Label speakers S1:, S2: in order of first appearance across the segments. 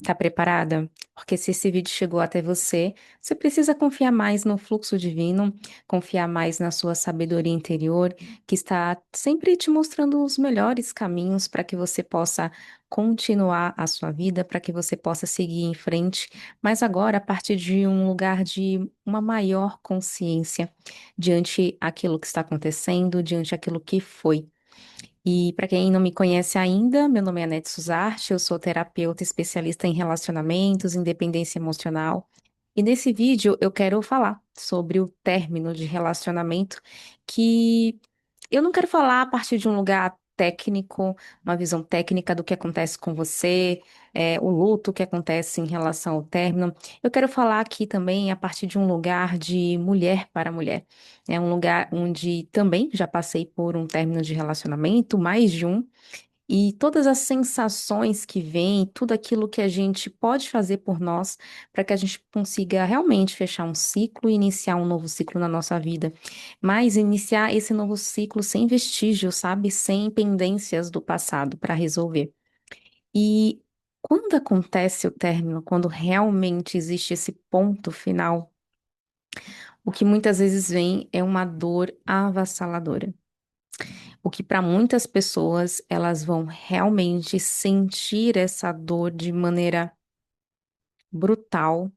S1: Tá preparada? Porque se esse vídeo chegou até você, você precisa confiar mais no fluxo divino, confiar mais na sua sabedoria interior, que está sempre te mostrando os melhores caminhos para que você possa continuar a sua vida, para que você possa seguir em frente, mas agora a partir de um lugar de uma maior consciência diante aquilo que está acontecendo, diante aquilo que foi. E para quem não me conhece ainda, meu nome é Anete Suzarte, eu sou terapeuta especialista em relacionamentos, independência emocional. E nesse vídeo eu quero falar sobre o término de relacionamento, que eu não quero falar a partir de um lugar técnico, uma visão técnica do que acontece com você, o luto que acontece em relação ao término. Eu quero falar aqui também a partir de um lugar de mulher para mulher. É um lugar onde também já passei por um término de relacionamento, mais de um, e todas as sensações que vêm, tudo aquilo que a gente pode fazer por nós para que a gente consiga realmente fechar um ciclo e iniciar um novo ciclo na nossa vida. Mas iniciar esse novo ciclo sem vestígios, sabe? Sem pendências do passado para resolver. E quando acontece o término, quando realmente existe esse ponto final, o que muitas vezes vem é uma dor avassaladora. O que para muitas pessoas elas vão realmente sentir essa dor de maneira brutal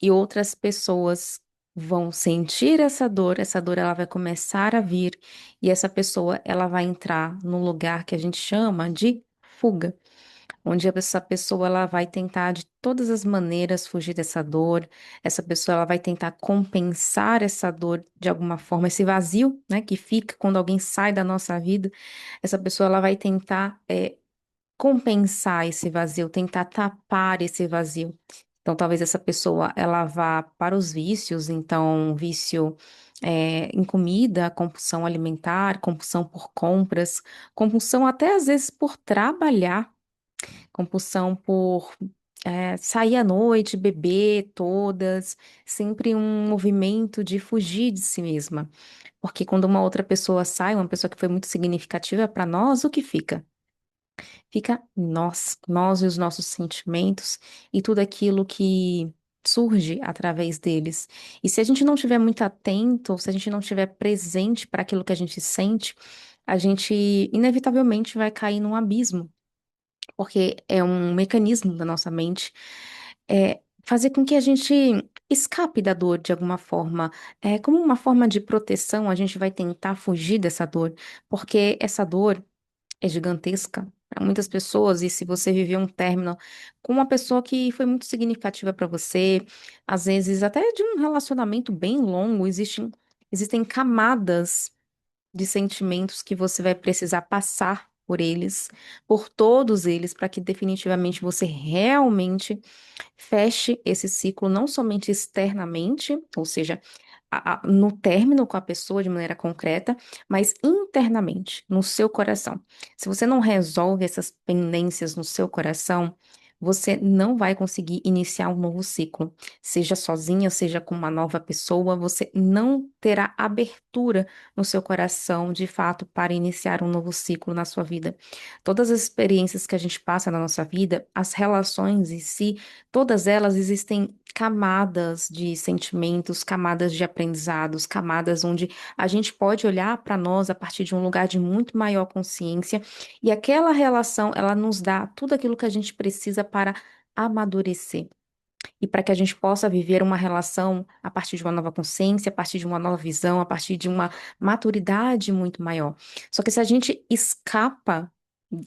S1: e outras pessoas vão sentir essa dor ela vai começar a vir e essa pessoa ela vai entrar no lugar que a gente chama de fuga, onde essa pessoa ela vai tentar de todas as maneiras fugir dessa dor, essa pessoa ela vai tentar compensar essa dor de alguma forma, esse vazio, né, que fica quando alguém sai da nossa vida, essa pessoa ela vai tentar compensar esse vazio, tentar tapar esse vazio. Então, talvez essa pessoa ela vá para os vícios, então vício em comida, compulsão alimentar, compulsão por compras, compulsão até às vezes por trabalhar, compulsão por sair à noite, beber todas, sempre um movimento de fugir de si mesma. Porque quando uma outra pessoa sai, uma pessoa que foi muito significativa para nós, o que fica? Fica nós e os nossos sentimentos e tudo aquilo que surge através deles. E se a gente não estiver muito atento, ou se a gente não estiver presente para aquilo que a gente sente, a gente inevitavelmente vai cair num abismo porque é um mecanismo da nossa mente, fazer com que a gente escape da dor de alguma forma. É, como uma forma de proteção, a gente vai tentar fugir dessa dor, porque essa dor é gigantesca para muitas pessoas, e se você viveu um término com uma pessoa que foi muito significativa para você, às vezes até de um relacionamento bem longo, existem camadas de sentimentos que você vai precisar passar por eles, por todos eles, para que definitivamente você realmente feche esse ciclo, não somente externamente, ou seja, no término com a pessoa de maneira concreta, mas internamente, no seu coração. Se você não resolve essas pendências no seu coração, você não vai conseguir iniciar um novo ciclo. Seja sozinha, seja com uma nova pessoa, você não terá abertura no seu coração, de fato, para iniciar um novo ciclo na sua vida. Todas as experiências que a gente passa na nossa vida, as relações em si, todas elas existem camadas de sentimentos, camadas de aprendizados, camadas onde a gente pode olhar para nós a partir de um lugar de muito maior consciência e aquela relação, ela nos dá tudo aquilo que a gente precisa para amadurecer e para que a gente possa viver uma relação a partir de uma nova consciência, a partir de uma nova visão, a partir de uma maturidade muito maior. Só que se a gente escapa,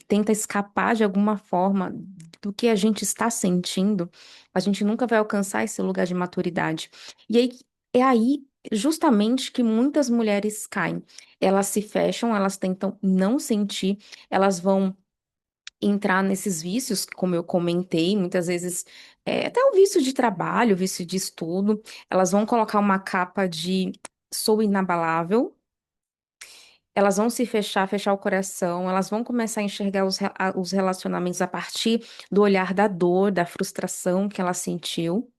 S1: tenta escapar de alguma forma do que a gente está sentindo, a gente nunca vai alcançar esse lugar de maturidade. E aí é aí justamente que muitas mulheres caem. Elas se fecham, elas tentam não sentir, elas vão entrar nesses vícios, como eu comentei, muitas vezes até o vício de trabalho, o vício de estudo, elas vão colocar uma capa de sou inabalável, elas vão se fechar, fechar o coração, elas vão começar a enxergar os relacionamentos a partir do olhar da dor, da frustração que ela sentiu,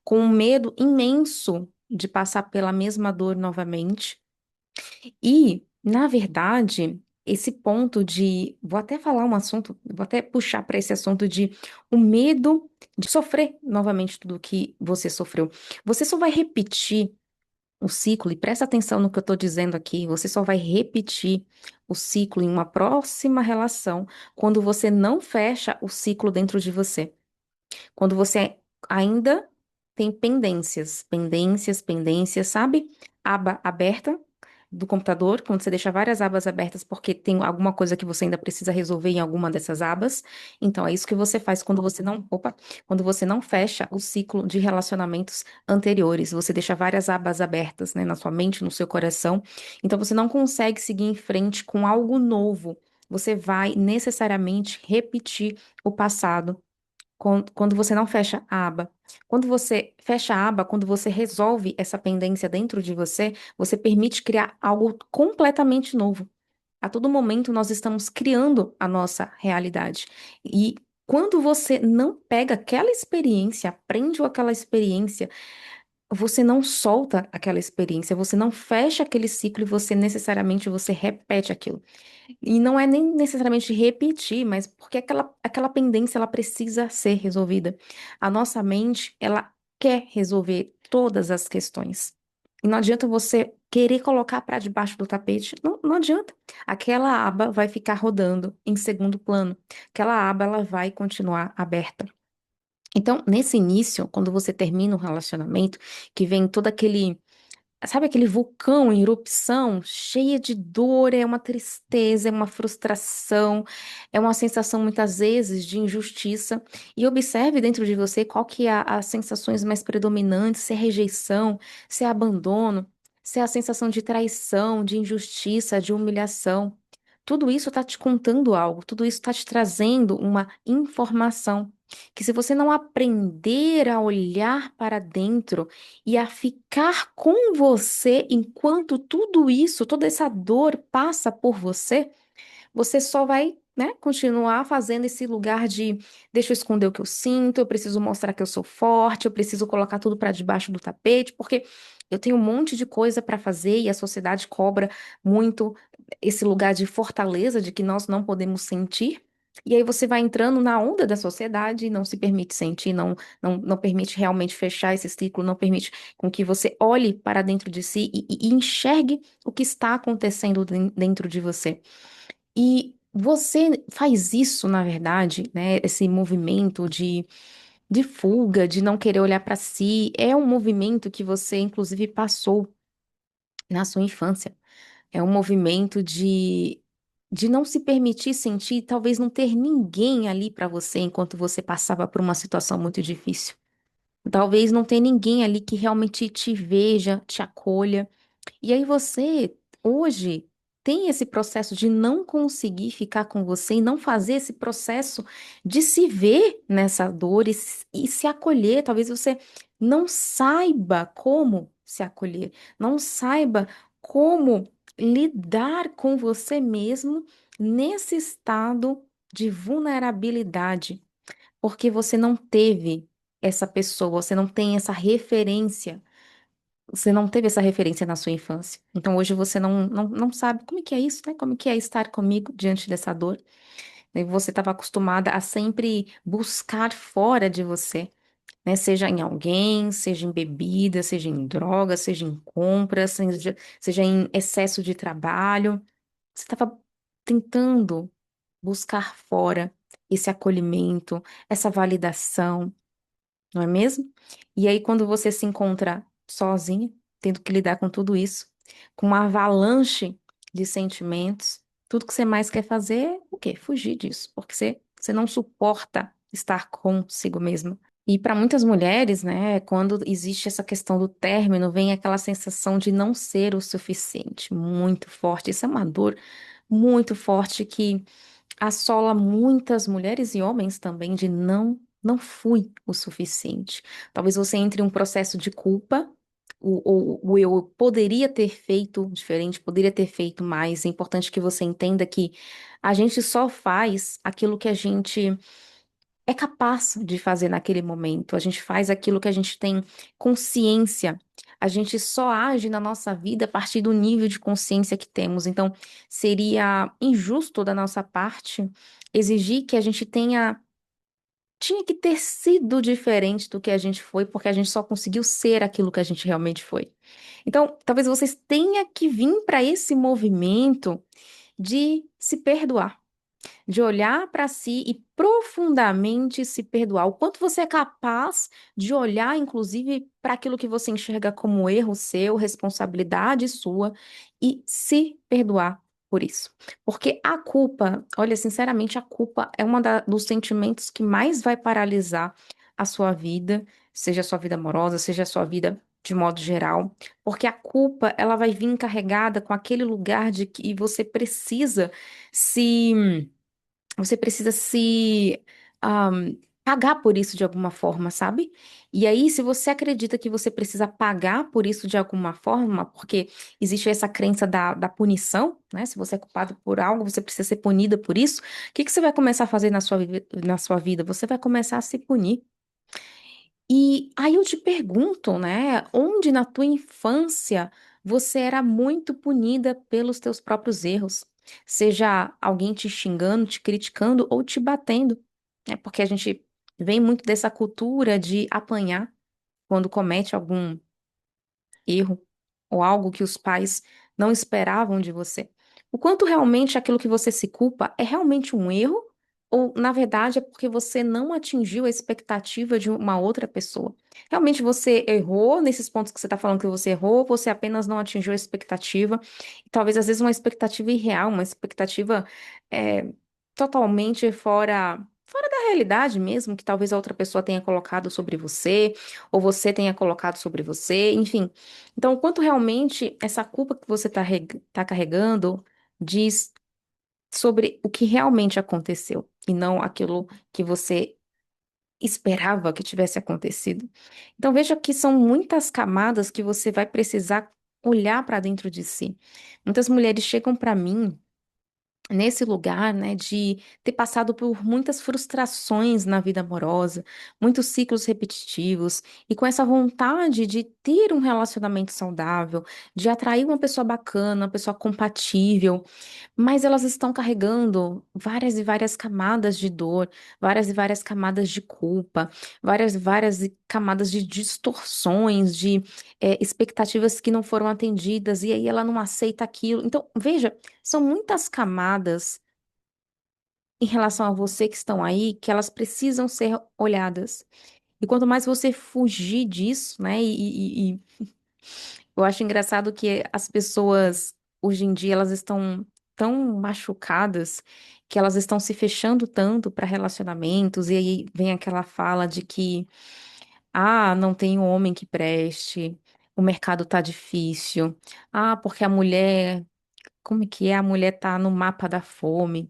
S1: com um medo imenso de passar pela mesma dor novamente. E, na verdade, esse ponto de, vou até falar um assunto, vou até puxar para esse assunto de o medo de sofrer novamente tudo que você sofreu. Você só vai repetir o ciclo, e presta atenção no que eu estou dizendo aqui, você só vai repetir o ciclo em uma próxima relação quando você não fecha o ciclo dentro de você. Quando você ainda tem pendências, pendências, pendências, sabe? Aba aberta do computador, quando você deixa várias abas abertas porque tem alguma coisa que você ainda precisa resolver em alguma dessas abas. Então, é isso que você faz quando você não, opa, quando você não fecha o ciclo de relacionamentos anteriores. Você deixa várias abas abertas, né, na sua mente, no seu coração. Então, você não consegue seguir em frente com algo novo. Você vai necessariamente repetir o passado quando você não fecha a aba. Quando você fecha a aba, quando você resolve essa pendência dentro de você, você permite criar algo completamente novo. A todo momento nós estamos criando a nossa realidade. E quando você não pega aquela experiência, aprende aquela experiência, você não solta aquela experiência, você não fecha aquele ciclo e você necessariamente você repete aquilo. E não é nem necessariamente repetir, mas porque aquela pendência ela precisa ser resolvida. A nossa mente, ela quer resolver todas as questões. E não adianta você querer colocar para debaixo do tapete. Não, não adianta. Aquela aba vai ficar rodando em segundo plano. Aquela aba ela vai continuar aberta. Então, nesse início, quando você termina um relacionamento, que vem todo aquele sabe aquele vulcão em erupção, cheia de dor, é uma tristeza, é uma frustração, é uma sensação muitas vezes de injustiça. E observe dentro de você qual que é as sensações mais predominantes, se é rejeição, se é abandono, se é a sensação de traição, de injustiça, de humilhação. Tudo isso está te contando algo, tudo isso está te trazendo uma informação. Que se você não aprender a olhar para dentro, e a ficar com você enquanto tudo isso, toda essa dor passa por você, você só vai, né, continuar fazendo esse lugar de deixa eu esconder o que eu sinto, eu preciso mostrar que eu sou forte, eu preciso colocar tudo para debaixo do tapete, porque eu tenho um monte de coisa para fazer e a sociedade cobra muito esse lugar de fortaleza de que nós não podemos sentir. E aí você vai entrando na onda da sociedade e não se permite sentir, não permite realmente fechar esse ciclo, não permite com que você olhe para dentro de si e enxergue o que está acontecendo dentro de você. E você faz isso, na verdade, né? Esse movimento de fuga, de não querer olhar para si, é um movimento que você, inclusive, passou na sua infância. É um movimento de não se permitir sentir, talvez não ter ninguém ali para você enquanto você passava por uma situação muito difícil. Talvez não ter ninguém ali que realmente te veja, te acolha. E aí você, hoje, tem esse processo de não conseguir ficar com você e não fazer esse processo de se ver nessa dor e se acolher. Talvez você não saiba como se acolher, não saiba como lidar com você mesmo nesse estado de vulnerabilidade, porque você não teve essa pessoa, você não tem essa referência. Você não teve essa referência na sua infância. Então hoje você não sabe como é que é isso, né? Como é que é estar comigo diante dessa dor. E você estava acostumada a sempre buscar fora de você, né? Seja em alguém, seja em bebida, seja em droga, seja em compras, seja em excesso de trabalho. Você estava tentando buscar fora esse acolhimento, essa validação, não é mesmo? E aí, quando você se encontra sozinha, tendo que lidar com tudo isso, com uma avalanche de sentimentos, tudo que você mais quer fazer é o quê? Fugir disso, porque você não suporta estar consigo mesma. E para muitas mulheres, né, quando existe essa questão do término, vem aquela sensação de não ser o suficiente, muito forte. Isso é uma dor muito forte que assola muitas mulheres e homens também de não fui o suficiente. Talvez você entre em um processo de culpa, o eu poderia ter feito diferente, poderia ter feito mais. É importante que você entenda que a gente só faz aquilo que a gente é capaz de fazer naquele momento. A gente faz aquilo que a gente tem consciência. A gente só age na nossa vida a partir do nível de consciência que temos. Então, seria injusto da nossa parte exigir que a gente tinha que ter sido diferente do que a gente foi, porque a gente só conseguiu ser aquilo que a gente realmente foi. Então, talvez vocês tenham que vir para esse movimento de se perdoar, de olhar para si e profundamente se perdoar. O quanto você é capaz de olhar, inclusive, para aquilo que você enxerga como erro seu, responsabilidade sua, e se perdoar por isso. Porque a culpa, olha, sinceramente, a culpa é dos sentimentos que mais vai paralisar a sua vida, seja a sua vida amorosa, seja a sua vida de modo geral, porque a culpa, ela vai vir carregada com aquele lugar de que se você precisa se pagar por isso de alguma forma, sabe? E aí, se você acredita que você precisa pagar por isso de alguma forma, porque existe essa crença da punição, né? Se você é culpado por algo, você precisa ser punida por isso. O que que você vai começar a fazer na sua vida? Você vai começar a se punir. E aí eu te pergunto, né? Onde na tua infância você era muito punida pelos teus próprios erros? Seja alguém te xingando, te criticando ou te batendo. É porque a gente vem muito dessa cultura de apanhar quando comete algum erro ou algo que os pais não esperavam de você. O quanto realmente aquilo que você se culpa é realmente um erro ou, na verdade, é porque você não atingiu a expectativa de uma outra pessoa? Realmente você errou nesses pontos que você está falando que você errou, ou você apenas não atingiu a expectativa, e talvez às vezes uma expectativa irreal, uma expectativa é, totalmente fora da realidade mesmo, que talvez a outra pessoa tenha colocado sobre você, ou você tenha colocado sobre você, enfim. Então, o quanto realmente essa culpa que você está carregando diz sobre o que realmente aconteceu e não aquilo que você esperava que tivesse acontecido. Então, veja que são muitas camadas que você vai precisar olhar para dentro de si. Muitas mulheres chegam para mim nesse lugar, né, de ter passado por muitas frustrações na vida amorosa, muitos ciclos repetitivos, e com essa vontade de ter um relacionamento saudável, de atrair uma pessoa bacana, uma pessoa compatível, mas elas estão carregando várias e várias camadas de dor, várias e várias camadas de culpa, várias e várias camadas de distorções, de expectativas que não foram atendidas, e aí ela não aceita aquilo. Então, veja, são muitas camadas em relação a você que estão aí que elas precisam ser olhadas. E quanto mais você fugir disso, né? E eu acho engraçado que as pessoas hoje em dia elas estão tão machucadas que elas estão se fechando tanto para relacionamentos, e aí vem aquela fala de que não tem um homem que preste, o mercado tá difícil. Porque a mulher, como é que é? A mulher tá no mapa da fome.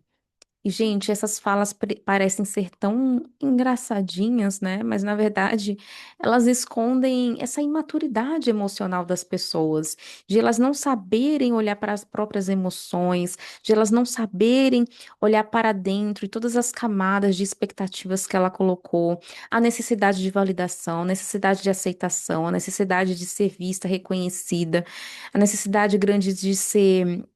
S1: E, gente, essas falas parecem ser tão engraçadinhas, né? Mas, na verdade, elas escondem essa imaturidade emocional das pessoas, de elas não saberem olhar para as próprias emoções, de elas não saberem olhar para dentro e todas as camadas de expectativas que ela colocou, a necessidade de validação, a necessidade de aceitação, a necessidade de ser vista, reconhecida, a necessidade grande de ser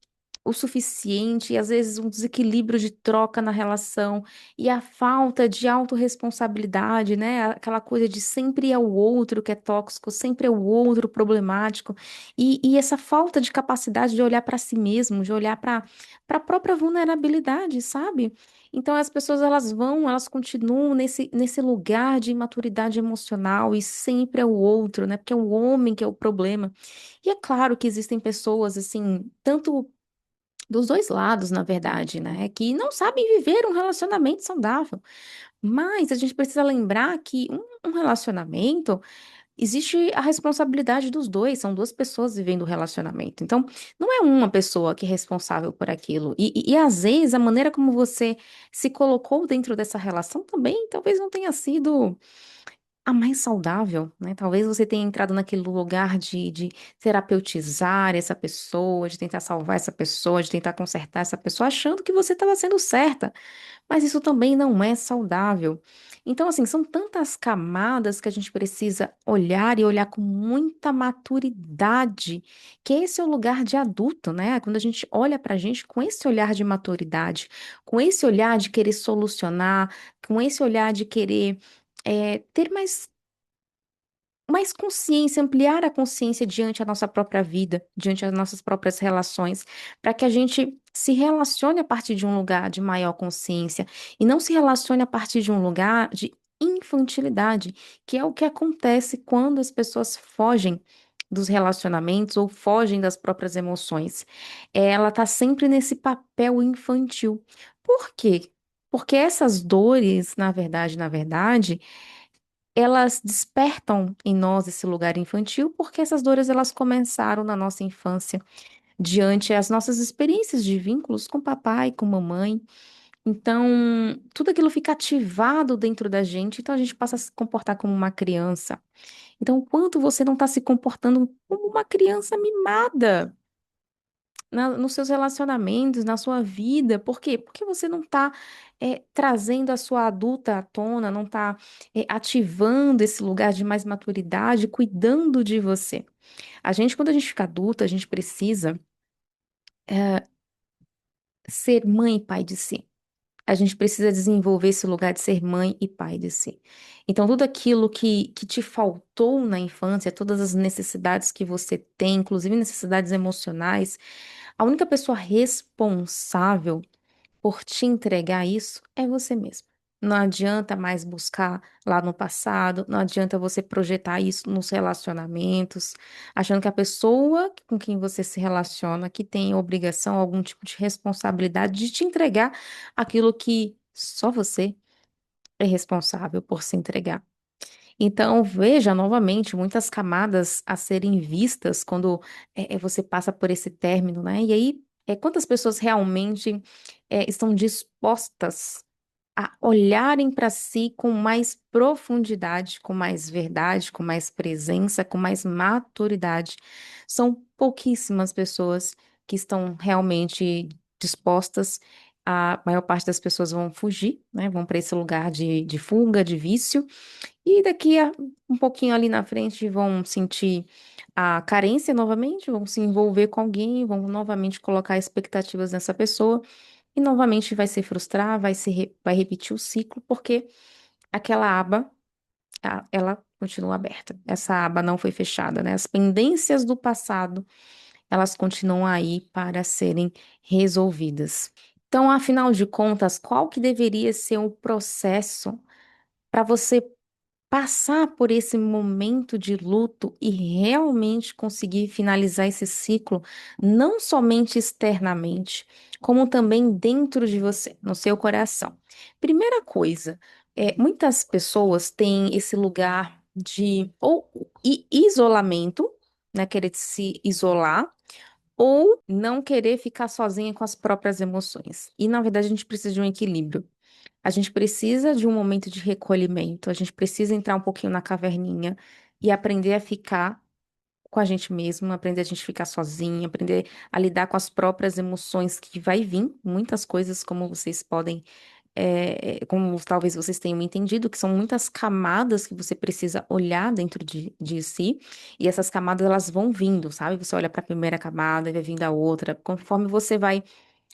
S1: o suficiente, e às vezes um desequilíbrio de troca na relação e a falta de autorresponsabilidade, né? Aquela coisa de sempre é o outro que é tóxico, sempre é o outro problemático, e essa falta de capacidade de olhar para si mesmo, de olhar para a própria vulnerabilidade, sabe? Então as pessoas elas continuam nesse lugar de imaturidade emocional e sempre é o outro, né? Porque é o homem que é o problema. E é claro que existem pessoas assim, tanto dos dois lados, na verdade, né? Que não sabem viver um relacionamento saudável. Mas a gente precisa lembrar que um relacionamento existe a responsabilidade dos dois, são duas pessoas vivendo o relacionamento. Então, não é uma pessoa que é responsável por aquilo. E às vezes a maneira como você se colocou dentro dessa relação também talvez não tenha sido a mais saudável, né? Talvez você tenha entrado naquele lugar de terapeutizar essa pessoa, de tentar salvar essa pessoa, de tentar consertar essa pessoa, achando que você estava sendo certa. Mas isso também não é saudável. Então, assim, são tantas camadas que a gente precisa olhar e olhar com muita maturidade, que esse é o lugar de adulto, né? Quando a gente olha pra gente com esse olhar de maturidade, com esse olhar de querer solucionar, com esse olhar de querer ter mais consciência, ampliar a consciência diante da nossa própria vida, diante das nossas próprias relações, para que a gente se relacione a partir de um lugar de maior consciência e não se relacione a partir de um lugar de infantilidade, que é o que acontece quando as pessoas fogem dos relacionamentos ou fogem das próprias emoções. Ela está sempre nesse papel infantil. Por quê? Porque essas dores, na verdade, elas despertam em nós esse lugar infantil porque essas dores elas começaram na nossa infância, diante as nossas experiências de vínculos com papai, com mamãe. Então, tudo aquilo fica ativado dentro da gente, então a gente passa a se comportar como uma criança. Então, o quanto você não está se comportando como uma criança mimada nos seus relacionamentos, na sua vida. Por quê? Porque você não está trazendo a sua adulta à tona, não está ativando esse lugar de mais maturidade, cuidando de você. Quando a gente fica adulta, a gente precisa ser mãe e pai de si. A gente precisa desenvolver esse lugar de ser mãe e pai de si. Então, tudo aquilo que te faltou na infância, todas as necessidades que você tem, inclusive necessidades emocionais, a única pessoa responsável por te entregar isso é você mesmo. Não adianta mais buscar lá no passado, não adianta você projetar isso nos relacionamentos, achando que a pessoa com quem você se relaciona que tem obrigação, algum tipo de responsabilidade de te entregar aquilo que só você é responsável por se entregar. Então, veja novamente muitas camadas a serem vistas quando você passa por esse término, né? E aí, quantas pessoas realmente estão dispostas a olharem para si com mais profundidade, com mais verdade, com mais presença, com mais maturidade? São pouquíssimas pessoas que estão realmente dispostas. A maior parte das pessoas vão fugir, né? Vão para esse lugar de fuga, de vício. E daqui a um pouquinho ali na frente vão sentir a carência novamente, vão se envolver com alguém, vão novamente colocar expectativas nessa pessoa e novamente vai se frustrar, vai repetir o ciclo, porque aquela aba, ela continua aberta. Essa aba não foi fechada, né? As pendências do passado, elas continuam aí para serem resolvidas. Então, afinal de contas, qual que deveria ser o processo para você passar por esse momento de luto e realmente conseguir finalizar esse ciclo, não somente externamente, como também dentro de você, no seu coração. Primeira coisa, muitas pessoas têm esse lugar de ou isolamento, né, querer se isolar, ou não querer ficar sozinha com as próprias emoções. E na verdade a gente precisa de um equilíbrio. A gente precisa de um momento de recolhimento, a gente precisa entrar um pouquinho na caverninha e aprender a ficar com a gente mesmo, aprender a gente ficar sozinha, aprender a lidar com as próprias emoções que vai vir, muitas coisas como vocês podem, como talvez vocês tenham entendido, que são muitas camadas que você precisa olhar dentro de si, e essas camadas elas vão vindo, sabe? Você olha para a primeira camada e vai vindo a outra, conforme você vai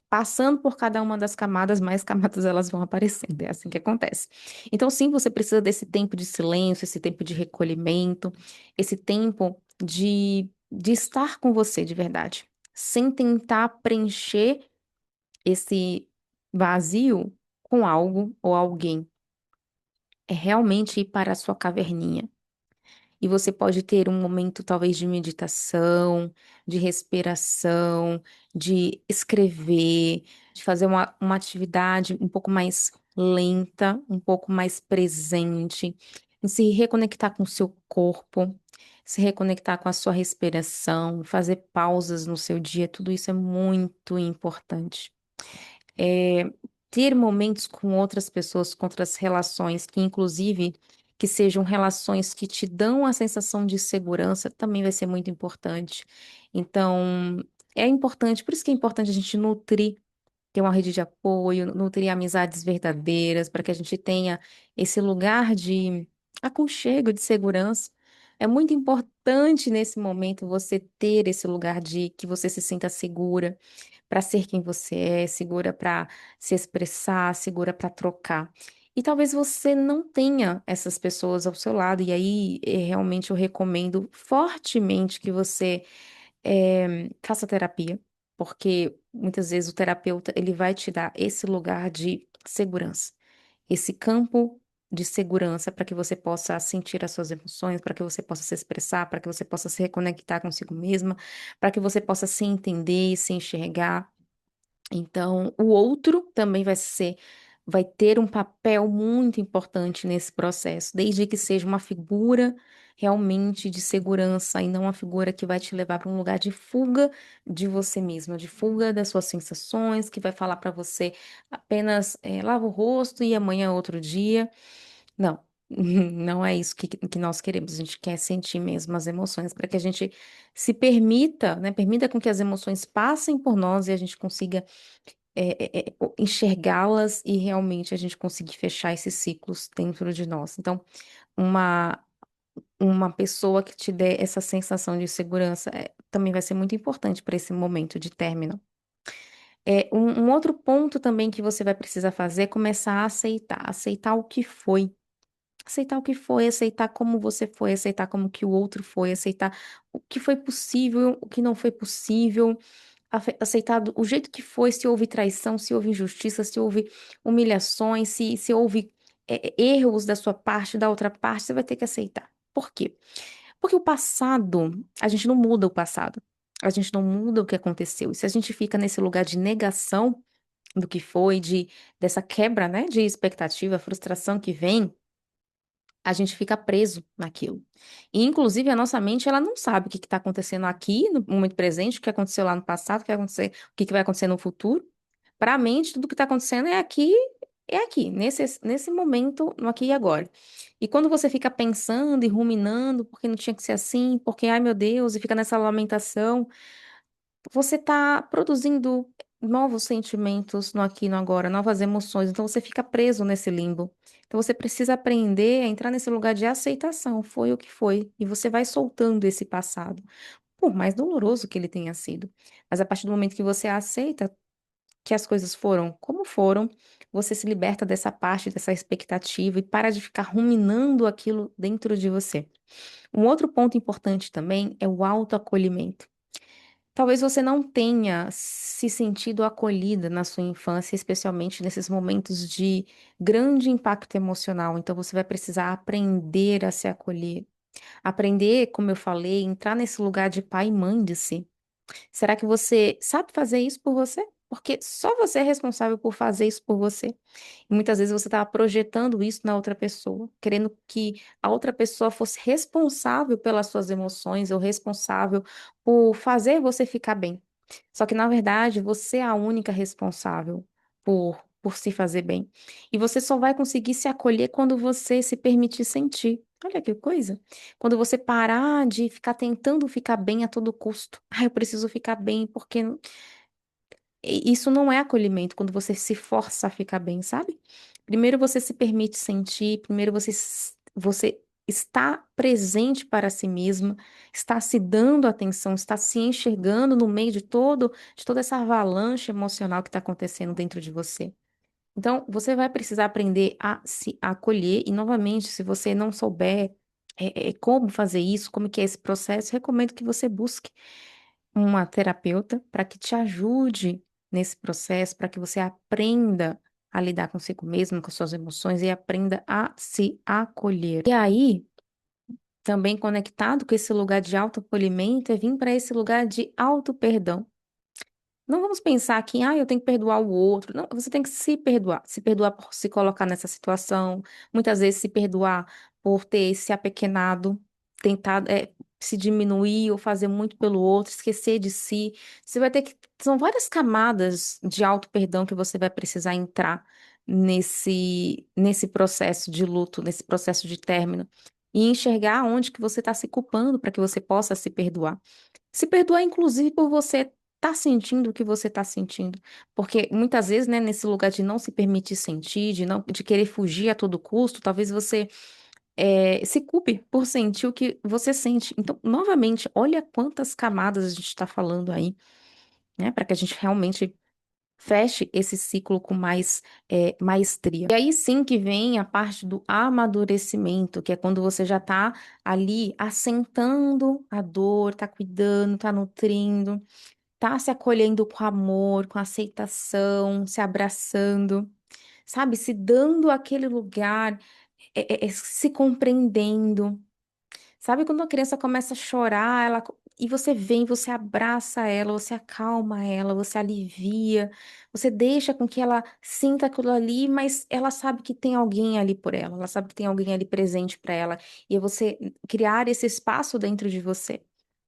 S1: passando por cada uma das camadas, mais camadas elas vão aparecendo. É assim que acontece. Então, sim, você precisa desse tempo de silêncio, esse tempo de recolhimento, esse tempo de estar com você de verdade, sem tentar preencher esse vazio com algo ou alguém. É realmente ir para a sua caverninha. E você pode ter um momento, talvez, de meditação, de respiração, de escrever, de fazer uma atividade um pouco mais lenta, um pouco mais presente, em se reconectar com o seu corpo, se reconectar com a sua respiração, fazer pausas no seu dia, tudo isso é muito importante. É, ter momentos com outras pessoas, com outras relações, que inclusive que sejam relações que te dão a sensação de segurança, também vai ser muito importante. Então, é importante, por isso que é importante a gente nutrir, ter uma rede de apoio, nutrir amizades verdadeiras, para que a gente tenha esse lugar de aconchego, de segurança. É muito importante nesse momento você ter esse lugar de que você se sinta segura para ser quem você é, segura para se expressar, segura para trocar. E talvez você não tenha essas pessoas ao seu lado, e aí realmente eu recomendo fortemente que você faça terapia, porque muitas vezes o terapeuta ele vai te dar esse lugar de segurança, esse campo de segurança para que você possa sentir as suas emoções, para que você possa se expressar, para que você possa se reconectar consigo mesma, para que você possa se entender e se enxergar. Então, o outro também vai ter um papel muito importante nesse processo, desde que seja uma figura realmente de segurança e não uma figura que vai te levar para um lugar de fuga de você mesma, de fuga das suas sensações, que vai falar para você apenas lava o rosto e amanhã é outro dia. Não, não é isso que nós queremos. A gente quer sentir mesmo as emoções para que a gente se permita, né? Permita com que as emoções passem por nós e a gente consiga enxergá-las e realmente a gente conseguir fechar esses ciclos dentro de nós. Então, uma, uma pessoa que te dê essa sensação de segurança também vai ser muito importante para esse momento de término. Um outro ponto também que você vai precisar fazer é começar a aceitar o que foi. Aceitar o que foi, aceitar como você foi, aceitar como que o outro foi, aceitar o que foi possível, o que não foi possível, aceitar o jeito que foi, se houve traição, se houve injustiça, se houve humilhações, se houve erros da sua parte, da outra parte, você vai ter que aceitar. Por quê? Porque o passado, a gente não muda o passado. A gente não muda o que aconteceu. E se a gente fica nesse lugar de negação do que foi, dessa quebra, né, de expectativa, frustração que vem, a gente fica preso naquilo. E, inclusive, a nossa mente, ela não sabe o que está acontecendo aqui, no momento presente, o que aconteceu lá no passado, o que vai acontecer no futuro. Para a mente, tudo que está acontecendo é aqui, nesse momento, no aqui e agora. E quando você fica pensando e ruminando, porque não tinha que ser assim, porque, ai meu Deus, e fica nessa lamentação, você está produzindo novos sentimentos no aqui e no agora, novas emoções. Então você fica preso nesse limbo. Então você precisa aprender a entrar nesse lugar de aceitação. Foi o que foi. E você vai soltando esse passado, por mais doloroso que ele tenha sido. Mas a partir do momento que você aceita que as coisas foram como foram, você se liberta dessa parte, dessa expectativa e para de ficar ruminando aquilo dentro de você. Um outro ponto importante também é o autoacolhimento. Talvez você não tenha se sentido acolhida na sua infância, especialmente nesses momentos de grande impacto emocional. Então, você vai precisar aprender a se acolher. Aprender, como eu falei, entrar nesse lugar de pai e mãe de si. Será que você sabe fazer isso por você? Porque só você é responsável por fazer isso por você. E muitas vezes você estava projetando isso na outra pessoa, querendo que a outra pessoa fosse responsável pelas suas emoções ou responsável por fazer você ficar bem. Só que, na verdade, você é a única responsável por se fazer bem. E você só vai conseguir se acolher quando você se permitir sentir. Olha que coisa. Quando você parar de ficar tentando ficar bem a todo custo. Ah, eu preciso ficar bem porque isso não é acolhimento, quando você se força a ficar bem, sabe? Primeiro você se permite sentir, primeiro você está presente para si mesma, está se dando atenção, está se enxergando no meio de toda essa avalanche emocional que está acontecendo dentro de você. Então, você vai precisar aprender a se acolher e, novamente, se você não souber como fazer isso, como que é esse processo, recomendo que você busque uma terapeuta para que te ajude nesse processo, para que você aprenda a lidar consigo mesmo, com suas emoções e aprenda a se acolher. E aí, também conectado com esse lugar de autoacolhimento, é vir para esse lugar de auto-perdão. Não vamos pensar que, eu tenho que perdoar o outro. Não, você tem que se perdoar por se colocar nessa situação, muitas vezes se perdoar por ter se apequenado, tentado, se diminuir ou fazer muito pelo outro, esquecer de si. Você vai ter que, são várias camadas de auto-perdão que você vai precisar entrar nesse processo de luto, nesse processo de término, e enxergar onde que você está se culpando para que você possa se perdoar. Se perdoar, inclusive, por você estar sentindo o que você está sentindo. Porque muitas vezes, né, nesse lugar de não se permitir sentir, de querer fugir a todo custo, talvez você se culpe por sentir o que você sente. Então, novamente, olha quantas camadas a gente está falando aí, né, para que a gente realmente feche esse ciclo com mais maestria. E aí sim que vem a parte do amadurecimento, que é quando você já está ali assentando a dor, está cuidando, está nutrindo, está se acolhendo com amor, com aceitação, se abraçando, sabe? Se dando aquele lugar, se compreendendo. Sabe quando a criança começa a chorar, e você vem, você abraça ela, você acalma ela, você alivia, você deixa com que ela sinta aquilo ali, mas ela sabe que tem alguém ali por ela, ela sabe que tem alguém ali presente para ela, e é você criar esse espaço dentro de você.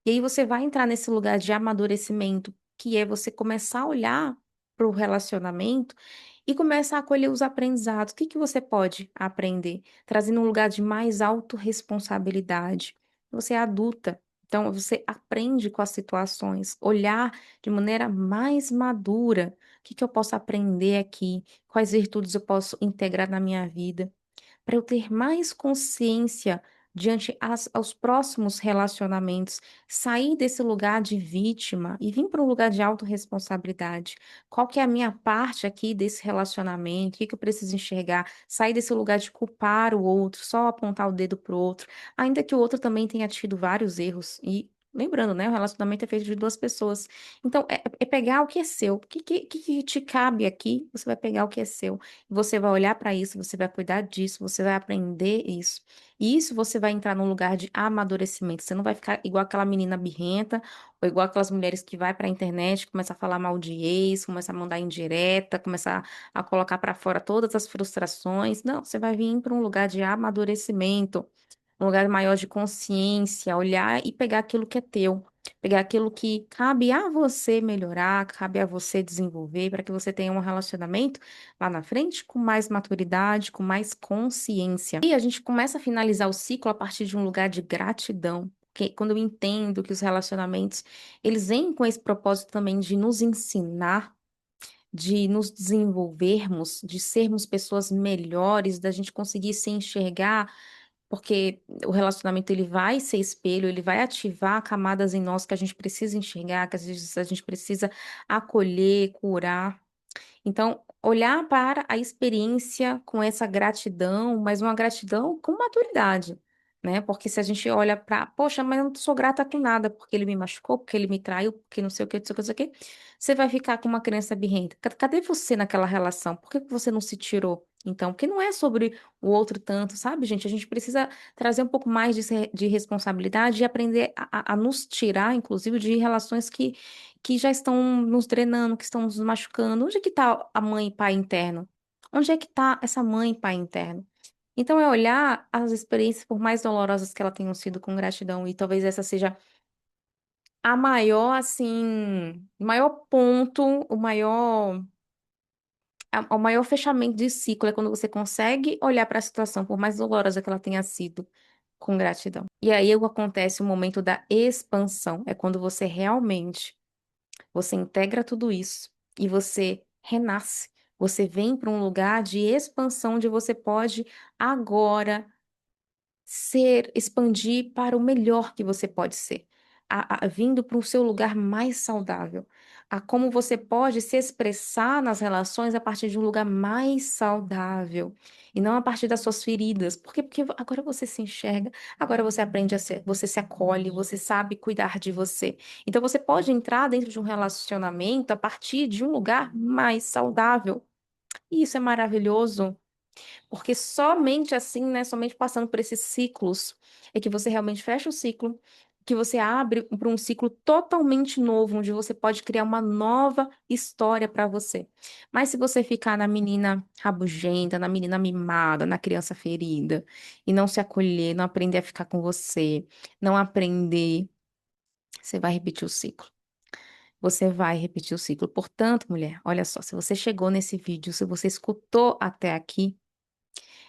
S1: E aí você vai entrar nesse lugar de amadurecimento, que é você começar a olhar para o relacionamento e começar a colher os aprendizados. O que que você pode aprender? Trazendo um lugar de mais autorresponsabilidade. Você é adulta, então você aprende com as situações, olhar de maneira mais madura. O que que eu posso aprender aqui? Quais virtudes eu posso integrar na minha vida? Para eu ter mais consciência diante aos próximos relacionamentos, sair desse lugar de vítima e vir para um lugar de autorresponsabilidade. Qual que é a minha parte aqui desse relacionamento? O que que eu preciso enxergar? Sair desse lugar de culpar o outro, só apontar o dedo para o outro, ainda que o outro também tenha tido vários erros. E lembrando, né, o relacionamento é feito de duas pessoas. Então, é pegar o que é seu. O que te cabe aqui, você vai pegar o que é seu. Você vai olhar para isso, você vai cuidar disso, você vai aprender isso. E isso você vai entrar num lugar de amadurecimento. Você não vai ficar igual aquela menina birrenta, ou igual aquelas mulheres que vai para a internet, começa a falar mal de ex, começa a mandar indireta, começa a colocar para fora todas as frustrações. Não, você vai vir para um lugar de amadurecimento, um lugar maior de consciência, olhar e pegar aquilo que é teu. Pegar aquilo que cabe a você melhorar, cabe a você desenvolver, para que você tenha um relacionamento lá na frente com mais maturidade, com mais consciência. E a gente começa a finalizar o ciclo a partir de um lugar de gratidão. Porque quando eu entendo que os relacionamentos, eles vêm com esse propósito também de nos ensinar, de nos desenvolvermos, de sermos pessoas melhores, da gente conseguir se enxergar, porque o relacionamento ele vai ser espelho, ele vai ativar camadas em nós que a gente precisa enxergar, que às vezes a gente precisa acolher, curar. Então, olhar para a experiência com essa gratidão, mas uma gratidão com maturidade, né? Porque se a gente olha para, poxa, mas eu não sou grata com nada, porque ele me machucou, porque ele me traiu, porque não sei o que, não sei o que, não sei o que, você vai ficar com uma criança birrenta. Cadê você naquela relação? Por que que você não se tirou? Então, porque não é sobre o outro tanto, sabe, gente? A gente precisa trazer um pouco mais de responsabilidade e aprender a nos tirar, inclusive, de relações que já estão nos drenando, que estão nos machucando. Onde é que está a mãe e pai interno? Onde é que está essa mãe e pai interno? Então é olhar as experiências, por mais dolorosas que elas tenham sido, com gratidão, e talvez essa seja a maior, assim, o maior ponto, o maior fechamento de ciclo é quando você consegue olhar para a situação, por mais dolorosa que ela tenha sido, com gratidão. E aí acontece o momento da expansão, é quando você integra tudo isso e você renasce. Você vem para um lugar de expansão onde você pode agora expandir para o melhor que você pode ser, vindo para o seu lugar mais saudável, a como você pode se expressar nas relações a partir de um lugar mais saudável e não a partir das suas feridas. Por quê? Porque agora você se enxerga, agora você aprende a ser, você se acolhe, você sabe cuidar de você. Então você pode entrar dentro de um relacionamento a partir de um lugar mais saudável. E isso é maravilhoso. Porque somente assim, né, somente passando por esses ciclos, é que você realmente fecha o ciclo, que você abre para um ciclo totalmente novo, onde você pode criar uma nova história para você. Mas se você ficar na menina rabugenta, na menina mimada, na criança ferida, e não se acolher, não aprender a ficar com você, não aprender, você vai repetir o ciclo. você vai repetir o ciclo. Portanto, mulher, olha só, se você chegou nesse vídeo, se você escutou até aqui,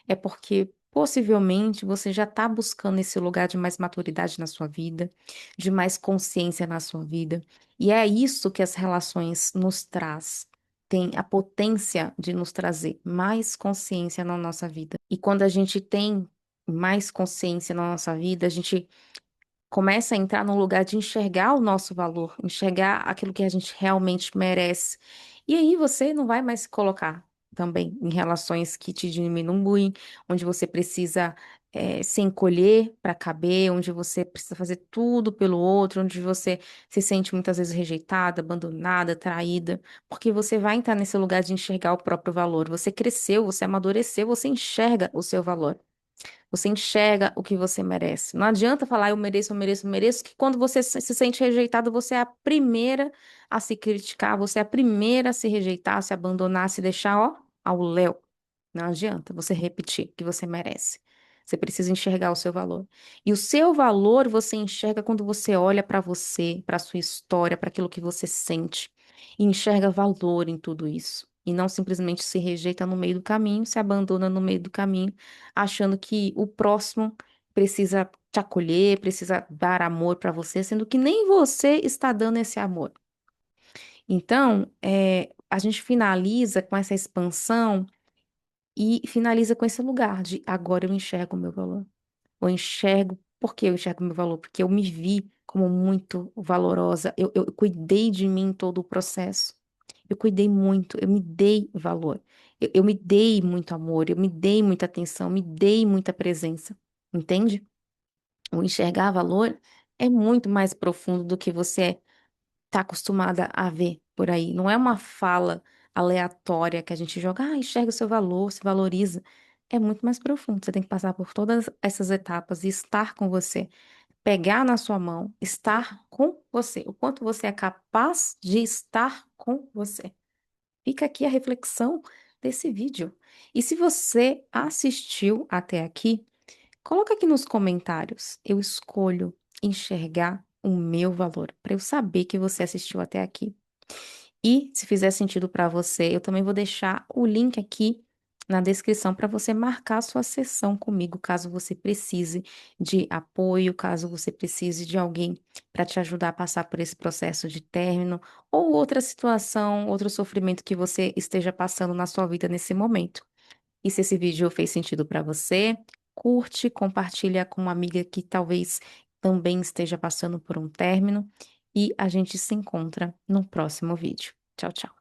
S1: é porque possivelmente você já está buscando esse lugar de mais maturidade na sua vida, de mais consciência na sua vida. E é isso que as relações nos traz. Tem a potência de nos trazer mais consciência na nossa vida. E quando a gente tem mais consciência na nossa vida, a gente começa a entrar num lugar de enxergar o nosso valor, enxergar aquilo que a gente realmente merece. E aí você não vai mais se colocar também em relações que te diminuem, onde você precisa se encolher para caber, onde você precisa fazer tudo pelo outro, onde você se sente muitas vezes rejeitada, abandonada, traída, porque você vai entrar nesse lugar de enxergar o próprio valor. Você cresceu, você amadureceu, você enxerga o seu valor. Você enxerga o que você merece. Não adianta falar eu mereço, eu mereço, eu mereço, que quando você se sente rejeitado, você é a primeira a se criticar, você é a primeira a se rejeitar, a se abandonar, a se deixar, ó, ao léu. Não adianta você repetir que você merece. Você precisa enxergar o seu valor. E o seu valor você enxerga quando você olha para você, para a sua história, para aquilo que você sente. E enxerga valor em tudo isso. E não simplesmente se rejeita no meio do caminho, se abandona no meio do caminho, achando que o próximo precisa te acolher, precisa dar amor para você, sendo que nem você está dando esse amor. Então, a gente finaliza com essa expansão e finaliza com esse lugar de agora eu enxergo o meu valor. Eu enxergo, por que eu enxergo o meu valor? Porque eu me vi como muito valorosa, eu cuidei de mim em todo o processo. Eu cuidei muito, eu me dei valor. Eu me dei muito amor, eu me dei muita atenção, me dei muita presença. Entende? O enxergar valor é muito mais profundo do que você está acostumada a ver por aí. Não é uma fala aleatória que a gente joga, enxerga o seu valor, se valoriza. É muito mais profundo. Você tem que passar por todas essas etapas e estar com você. Pegar na sua mão, estar com você. O quanto você é capaz de estar com você. Fica aqui a reflexão desse vídeo. E se você assistiu até aqui, coloca aqui nos comentários. Eu escolho enxergar o meu valor, para eu saber que você assistiu até aqui. E se fizer sentido para você, eu também vou deixar o link aqui na descrição para você marcar a sua sessão comigo, caso você precise de apoio, caso você precise de alguém para te ajudar a passar por esse processo de término ou outra situação, outro sofrimento que você esteja passando na sua vida nesse momento. E se esse vídeo fez sentido para você, curte, compartilha com uma amiga que talvez também esteja passando por um término e a gente se encontra no próximo vídeo. Tchau, tchau.